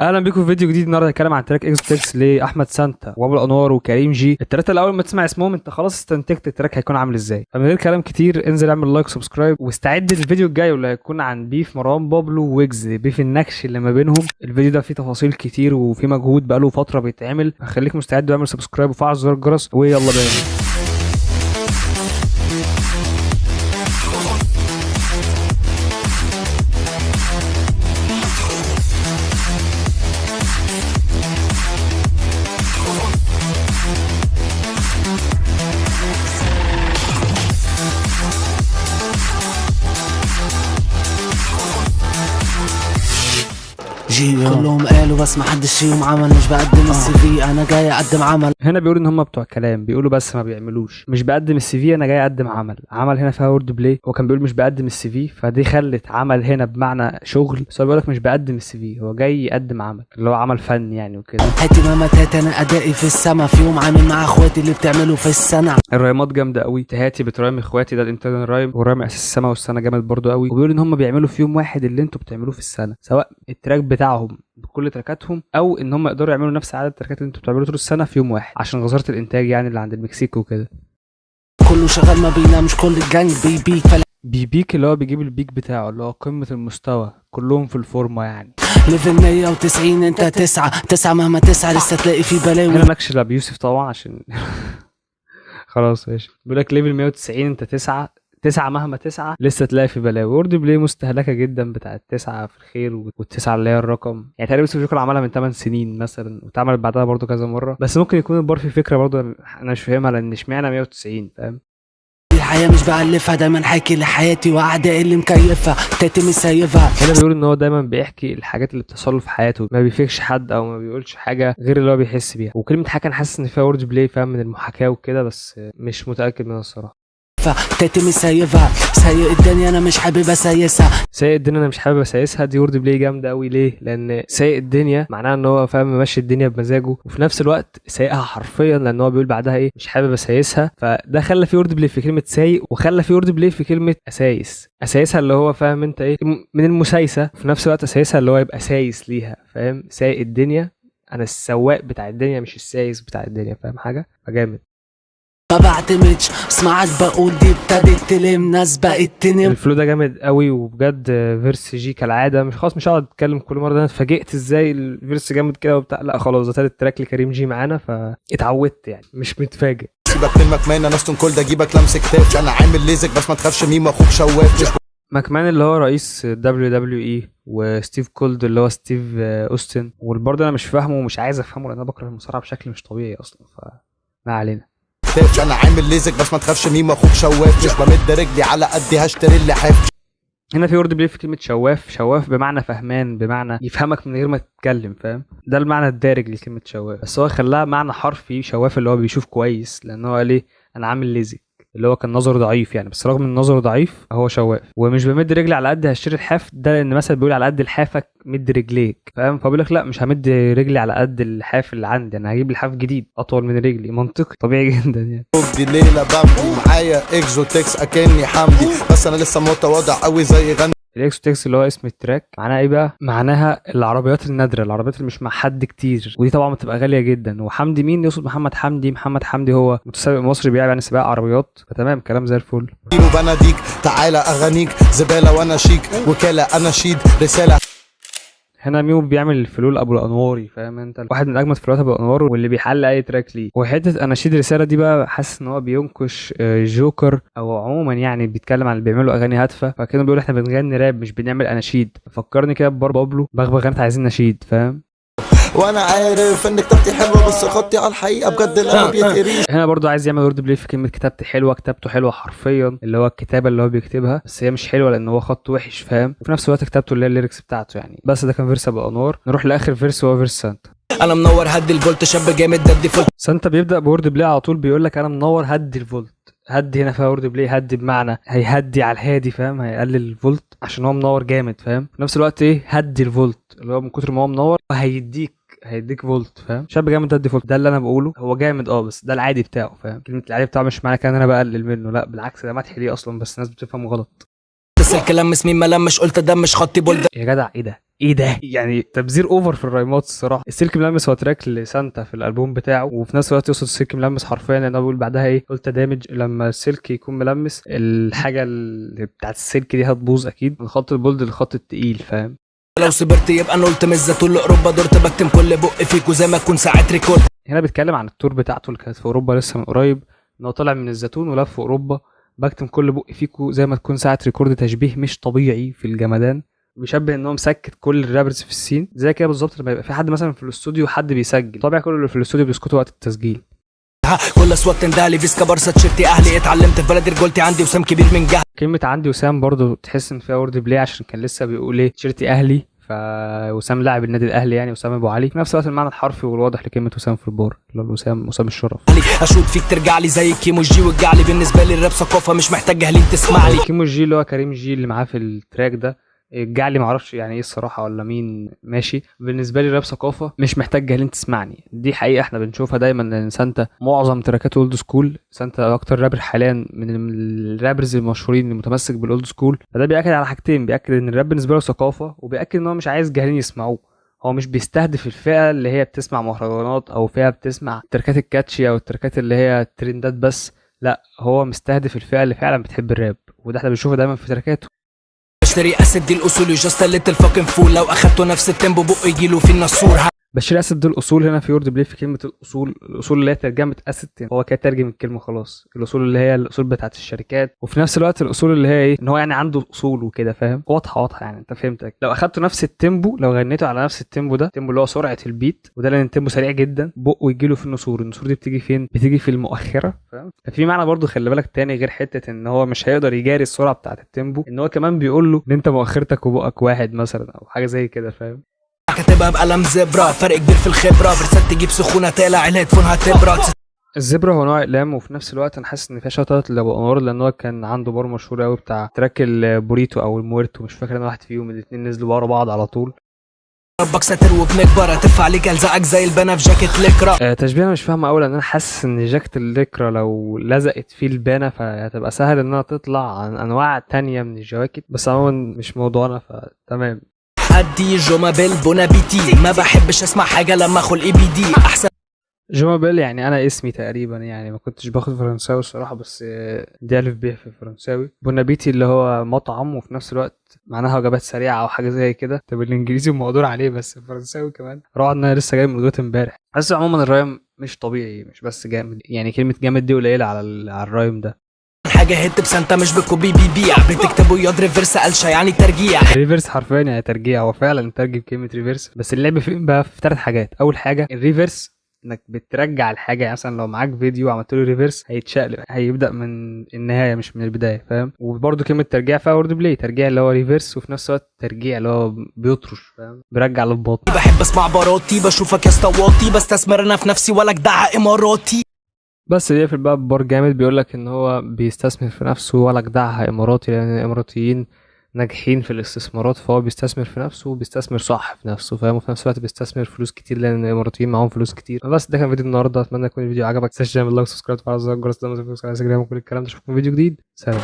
اهلا بيكم في فيديو جديد. النهارده هنتكلم عن تراك اكزوتكس لاحمد سانتا وابو الانوار وكريم جي. الثلاثه الاول ما تسمع اسمهم انت خلاص استنتجت التراك هيكون عامل ازاي. فمن غير كلام كتير انزل اعمل لايك سبسكرايب واستعد للفيديو الجاي واللي هيكون عن بيف مروان بابلو ويجز، بيف النكش اللي ما بينهم. الفيديو ده فيه تفاصيل كتير وفيه مجهود بقاله فتره بيتعمل، خليك مستعد واعمل سبسكرايب وفعل زر الجرس ويلا بينا. كلهم قالوا بس ما حدش فيهم عمل. مش بقدم السي في، انا جاي اقدم عمل. هنا بيقولوا ان هم بتوع كلام، بيقولوا بس ما بيعملوش. مش بقدم السي في، انا جاي اقدم عمل هنا فيها وورد بلاي. هو كان بيقول مش بقدم السي في، فدي خلت عمل هنا بمعنى شغل، بس هو بيقول لك مش بقدم السي في، هو جاي يقدم عمل اللي هو عمل فن يعني وكده. هاتي ماما تاتا، انا ادائي في السما. في يوم عامل مع اخواتي اللي بتعمله في السنه. الرايمات جامده قوي. تهاتي بترايم اخواتي، ده الانترنال رايم، والرايم اساس السما والسنه جامد برضو قوي. وبيقول ان هم بيعملوا في يوم واحد اللي انتوا بتعملوه في السنه، سواء التراك بتاعهم بكل تراكاتهم او ان هم يقدروا يعملوا نفس عدد التراكات اللي انتوا بتعملوه طول السنه في يوم واحد، عشان وزاره الانتاج يعني اللي عند المكسيك وكده. كله شغال ما بينامش، كل الجانج بيبيك. بيبيك اللي هو بيجيب البيك بتاعه اللي هو قمه المستوى، كلهم في الفورمه يعني. ليفل 190 انت تسعة مهما تسعى لسه تلاقي في بلاوي. هنا نكش لابو يوسف طبعا عشان خلاص ماشي. بيقول لك ليفل 190 انت تسعة مهما تسعى لسه تلاقي في بلاوي. وورد بلاي مستهلكه جدا بتاعت 9 في الخير والتسعة اللي هي الرقم يعني. تقريبا يوسف جوكر عملها من 8 سنين مثلا، واتعملت بعدها برضو كذا مره، بس ممكن يكون البار في فكره برضو انا مش فاهمها، لان اشمعنى 190 فاهم. الحياة مش بألفها، دايما حاكي لحياتي وأعدائي اللي مكيفها تاتي مش سايبها. هنا بيقول ان هو دايما بيحكي الحاجات اللي بتحصل له في حياته، ما بيفيكش حد او ما بيقولش حاجه غير اللي هو بيحس بيها. وكلمه حكى انا حاسس ان فيها وورد بلاي فاهم، من المحاكاه وكده، بس مش متاكد منها الصراحه. تاتي مش سايبها، سايق الدنيا انا مش حابب اسايسها. سايق الدنيا انا مش حابب اسايسها، دي وورد بلاي جامده قوي. ليه؟ لان سايق الدنيا معناها ان هو فاهم ماشي الدنيا بمزاجه، وفي نفس الوقت سايقها حرفيا، لان هو بيقول بعدها ايه مش حابب اسايسها. فده خلى في وورد بلاي في كلمه سايق، وخلى في وورد بلاي في كلمه اسايسها اللي هو فاهم انت ايه من المسايسه، في نفس الوقت اسايسها اللي هو يبقى سايس ليها فاهم. سايق الدنيا انا السواق بتاع الدنيا مش السايس بتاع الدنيا، فاهم حاجه؟ فجامد. ما بعتمدش اسمعك بقول دي ابتدت تلم، ناس بقت تنم. الفلو ده جامد قوي، وبجد فيرس جي كالعاده مش خلاص مش هقعد اتكلم كل مره. ده انا اتفاجئت ازاي الفيرس جامد كده وبتاع. لا خلاص ده تالت تراك لكريم جي معانا، فاتعودت يعني مش متفاجئ. سيبك من مكمان انا ستون كولد اجيبك لمسك تاف. انا عامل ليزك بس ما تخافش ميم اخوك شواف. مش ماكمان اللي هو رئيس WWE، وستيف كولد اللي هو ستيف اوستن. والبرضه انا مش فاهمه ومش عايز افهمه لان انا بكره المصارعه بشكل مش طبيعي اصلا، فما علينا. تاف. انا عامل ليزك بس ما تخافش ميم اخوك شواف. مش بمد رجلي على قدي هشتري اللحاف. هنا في وورد بلاي في كلمة شواف بمعنى فهمان، بمعنى يفهمك من غير ما تتكلم فاهم. ده المعنى الدارج لكلمة شواف، بس هو خلاها معنى حرفي. شواف اللي هو بيشوف كويس، لان هو قال ايه انا عامل ليزك اللي هو كان نظره ضعيف يعني، بس رغم ان نظره ضعيف هو شواف. ومش بمد رجلي على قد هشتري الحاف، ده لان مثلا بيقول على قد لحافك مد رجليك فاهم. فبيقول لك لا مش همد رجلي على قد الحاف اللي عندي، انا هجيب لحاف جديد اطول من رجلي. منطقي طبيعي جدا يعني. دي ليله بمبي معايا اكزوتكس اكني حمدي، بس انا لسه متواضع قوي زي غني. الاكسوتكس اللي هو اسم التراك معناها ايه بقى؟ معناها العربيات النادره، العربيات اللي مش مع حد كتير، ودي طبعا بتبقى غاليه جدا. وحمدي مين؟ يقصد محمد حمدي. محمد حمدي هو متسابق مصري بيلعب يعني سباق عربيات، فتمام كلام زي الفل. وبناديك تعالى اغانيك زباله وانا شيك، وكاله انا شيد رساله. هنا ميو بيعمل الفلول ابو الانواري فاهم انت، واحد من اجمد فلوات ابو الانوار واللي بيحل اي تراك ليه. وحته اناشيد رساله دي بقى حاسس ان هو بينكش جوكر، او عموما يعني بيتكلم عن اللي بيعملوا اغاني هادفه، فكانوا بيقولوا احنا بنغني راب مش بنعمل اناشيد. فكرني كده ببار بابلو بغبغ انت عايزين نشيد فاهم. وانا عارف ان كتابتي حلوه بس خطي على الحقيقه بجد القلب بيتقريش. هنا برضو عايز يعمل وورد بلاي في كلمه كتابتي حلوه. كتابته حلوه حرفيا، اللي هو الكتابه اللي هو بيكتبها، بس هي مش حلوه لان هو خط وحش فاهم. وفي نفس الوقت كتابته اللي هي الليركس بتاعته يعني. بس ده كان فيرس ابو انوار. نروح لاخر فيرس وهو فيرس سانتا. انا منور هدي الفولت، شاب جامد ده الديفولت. سانتا بيبدا بورد بلاي على طول، بيقول لك انا منور هدي الفولت. هدي هنا فيها وورد بلاي، هدي بمعنى هيهدي على الهادي فاهم، هيقلل الفولت عشان هو منور جامد فاهم. في نفس الوقت ايه هدي الفولت اللي هو من كتر ما هو منور هيديك فولت فاهم. شاب جامد ده فولت، ده اللي انا بقوله. هو جامد بس ده العادي بتاعه فاهم. كلمه العادي بتاعه مش معنى كده ان انا بقلل منه، لا بالعكس ده مدح ليه اصلا، بس الناس بتفهمه غلط. السلك لمس مين ملمش قلت ده مش خطي بولد. يا جدع ايه ده ايه ده، يعني تبذير اوفر في الرايمات الصراحه. السلك ملمس هو تراك لسانتا في الالبوم بتاعه، وفي نفس الوقت يقصد السلك ملمس حرفيا، لان هو بيقول بعدها ايه، قلت دامج لما السلك يكون ملمس الحاجه اللي بتاعت السلك دي هتبوظ اكيد، من خط البولد للخط التقيل فاهم. لو صبرت يبقى انا قلت من الزيتون لاوروبا دورت بكتم كل بق فيك وزي ما تكون ساعات ريكورد. هنا بيتكلم عن التور بتاعته اللي كانت في اوروبا لسه من قريب، ان هو طالع من الزيتون ولف في اوروبا، بكتم كل بق فيكو زي ما تكون ساعه ريكورد، تشبيه مش طبيعي في الجمدان. بيشبه ان هو مسكت كل الرابرز في السين زي كده بالظبط، لما يبقى في حد مثلا في الاستوديو وحد بيسجل، طبعا كل اللي في الاستوديو بيسكتوا وقت التسجيل. كل اصوات تندهلي فيسكا بارسا تشيرتي اهلي اتعلمت في بلدي رجولتي عندي وسام كبير من جهل. كلمه عندي وسام برضو تحس ان فيها وورد بلاي، عشان كان لسه بيقول ايه تشيرتي اهلي، وسام لاعب النادي الاهلي يعني، وسام ابو علي، في نفس الوقت المعنى الحرفي والواضح لكلمه وسام في البار اللي هو وسام الشرف. اشوط فيك ترجع لي زي كيمو جي وجعلي، بالنسبه لي الراب ثقافه مش محتاج جهلين تسمع لي. كيمو جي اللي هو كريم جي اللي معاه في التراك ده، الجعلي معرفش يعني ايه الصراحه ولا مين، ماشي. بالنسبه لي راب ثقافه مش محتاج جاهلين تسمعني، دي حقيقه احنا بنشوفها دايما، لان سانتا معظم تراكاته اولد سكول. سانتا اكتر رابر حاليا من الرابرز المشهورين اللي متمسك بالاولد سكول، فده بياكد على حاجتين، بياكد ان الراب بالنسبه له ثقافه، وبياكد ان هو مش عايز جاهلين يسمعوه. هو مش بيستهدف الفئه اللي هي بتسمع مهرجانات او فئه بتسمع التراكات الكاتشي او التراكات اللي هي ترندات بس، لا هو مستهدف الفئه اللي فعلا بتحب الراب، وده احنا بنشوفه دايما في تراكاته. بشتري اسد دي الاصول جاست ليتل فاكن فول، لو اخدته نفس التيمبو بق يجيله في النسور. بشير اسد دي الاصول، هنا في وورد بلاي في كلمه الاصول. الاصول اللي هي ترجمه اسد، هو كده ترجم الكلمه خلاص. الاصول اللي هي الاصول بتاعت الشركات، وفي نفس الوقت الاصول اللي هي ايه، ان هو يعني عنده اصول وكده فاهم، واضحه يعني انت فهمتك. لو اخدته نفس التيمبو، لو غنيته على نفس التيمبو ده، التيمبو اللي هو سرعه البيت، وده لان التيمبو سريع جدا، بقه يجيله في النسور. النسور دي بتيجي فين؟ بتيجي في المؤخره فاهم. ففي معنى برضو خلي بالك تاني غير حته ان هو مش هيقدر يجاري السرعه بتاعت التيمبو، ان هو كمان بيقول له ان انت مؤخرتك وبقك واحد مثلا او حاجه زي كده فاهم. كاتبها بقلم زبرة، فرق كبير في الخبرة، برسات تجيب سخونة تقلع الهيدفون هتبرد. الزبرة هو نوع اقلام، وفي نفس الوقت انا حاسس ان فيها شوتات لابو انوار، لان هو كان عنده بار مشهور قوي بتاع تراك البوريتو او المويرتو، مش فاكر انا واحد فيهم، الاثنين نزلوا ورا بعض على طول. ربك ساتر وبنكبر هترفع عليك الزقك زي البنا في جاكيت ليكرا. تشبيه انا مش فاهمه قوي، لان انا حاسس ان جاكيت الليكرا لو لزقت فيه البانه فهتبقى سهل انها تطلع عن انواع تانية من الجواكت، بس عموما مش موضوعنا فتمام. ادي جوما بالبونابيتي، ما بحبش اسمع حاجه لما خلقي بي دي احسن. جومابيل يعني انا اسمي تقريبا، يعني ما كنتش باخد فرنساوي الصراحه، بس دي الف ب في الفرنساوي. بونابيتي اللي هو مطعم، وفي نفس الوقت معناها وجبات سريعه او حاجه زي كده. طب الانجليزي مقدور عليه، بس الفرنساوي كمان روعه ان انا لسه جاي من الغيط امبارح. بس عموما الرايم مش طبيعي، مش بس جامد، يعني كلمه جامد دي قليله على الرايم ده. حاجه هيت بسانتا مش بكوبي بيبيع، بتكتبوا ياض ريفرس قالشه يعني ترجيع. ريفرس حرفيا يعني ترجيع، هو فعلا ترجم كلمه ريفرس. بس اللعب فين بقى؟ في 3 حاجات. اول حاجه الريفرس، انك بترجع الحاجه، يعني مثلا لو معاك فيديو عملت له ريفرس هيتشقلب، هيبدا من النهايه مش من البدايه فاهم. وبرده كلمه ترجيع فيها وورد بلاي، ترجيع اللي هو ريفرس، وفي نفس الوقت ترجيع اللي هو بيطرش فاهم، بيرجع للباطن. بحب اسمع باراتي، بشوفك يا اسطواتي، بستثمر انا في نفسي ولا جدع اماراتي. بس بيقفل بقى ببار جامد، بيقولك ان هو بيستثمر في نفسه ولا جدعها اماراتي، لان الاماراتيين ناجحين في الاستثمارات، فهو بيستثمر في نفسه وبيستثمر صح في نفسه فاهم، وفي نفس الوقت بيستثمر فلوس كتير لان الاماراتيين معاهم فلوس كتير. بس ده كان فيديو النهارده، اتمنى يكون الفيديو عجبك، تنساش تعمل لايك وسبسكرايب وتفعل زر الجرس لما تفوز على انستجرام وكل الكلام ده. اشوفكم في فيديو جديد، سلام.